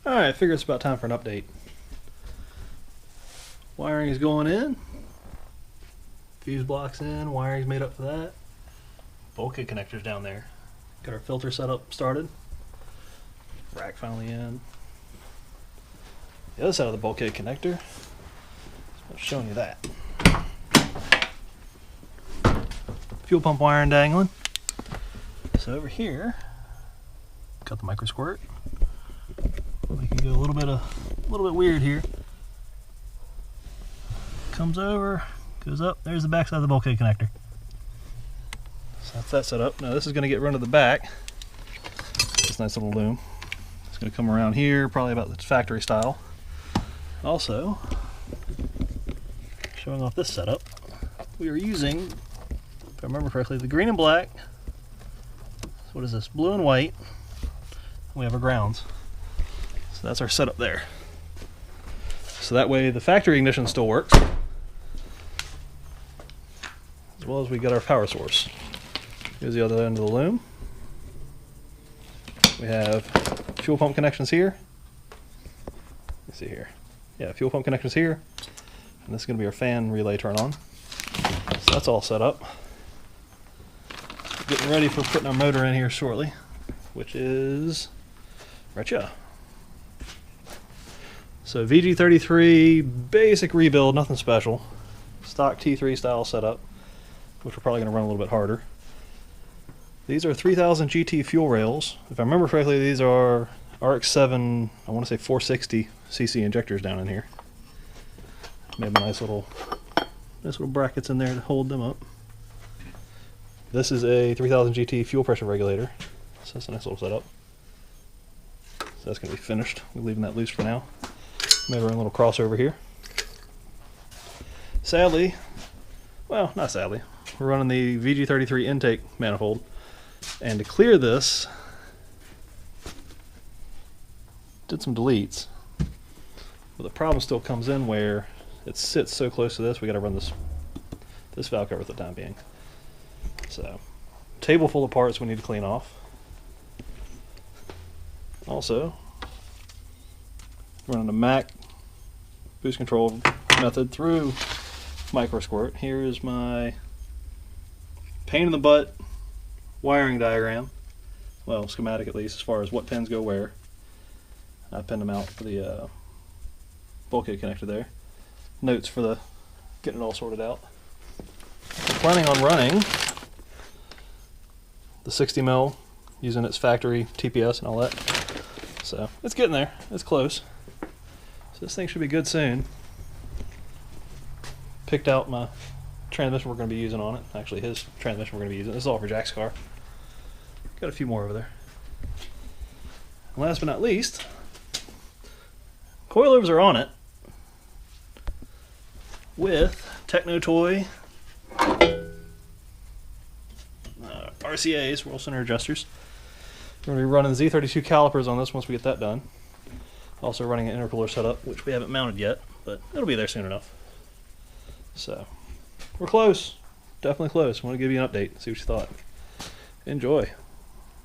Alright, I figure it's about time for an update. Wiring is going in. Fuse blocks in, wiring's made up for that. Bulkhead connectors down there. Got our filter setup started. Rack finally in. The other side of the bulkhead connector. I'm showing you that. Fuel pump wiring dangling. So over here, got the Microsquirt. We can go a little bit weird here. Comes over, goes up. There's the back side of the bulkhead connector. So that's that set up. Now this is going to get run to the back. This nice little loom. It's going to come around here, probably about the factory style. Also, showing off this setup, we are using, if I remember correctly, the green and black. So what is this? Blue and white. We have our grounds. So that's our setup there. So that way the factory ignition still works, as well as we get our power source. Here's the other end of the loom. We have fuel pump connections here. Let's see here. Yeah, fuel pump connections here. And this is going to be our fan relay turn on. So that's all set up. Getting ready for putting our motor in here shortly, which is right here. So VG33, basic rebuild, nothing special. Stock T3 style setup, which we're probably going to run a little bit harder. These are 3000 GT fuel rails. If I remember correctly, these are RX-7, I want to say 460 cc injectors down in here. Maybe nice little brackets in there to hold them up. This is a 3000 GT fuel pressure regulator. So that's a nice little setup. So that's going to be finished. We're leaving that loose for now. Maybe a little crossover here. Sadly, well, not sadly, we're running the VG33 intake manifold, and to clear this, did some deletes, but the problem still comes in where it sits so close to this. We got to run this valve cover for the time being. So, table full of parts we need to clean off. Also, running a Mac boost control method through Microsquirt. Here is my pain in the butt wiring diagram. Well, schematic at least, as far as what pins go where. I pinned them out for the bulkhead connector there. Notes for the getting it all sorted out. I'm planning on running the 60mm using its factory TPS and all that. So it's getting there. It's close. So this thing should be good soon. Picked out my transmission we're going to be using on it. Actually, his transmission we're going to be using. This is all for Jack's car. Got a few more over there. And last but not least, coilovers are on it with Techno Toy RCAs, roll center adjusters. We're going to be running Z32 calipers on this once we get that done. Also running an intercooler setup, which we haven't mounted yet, but it'll be there soon enough. So, we're close. Definitely close. I want to give you an update, see what you thought. Enjoy.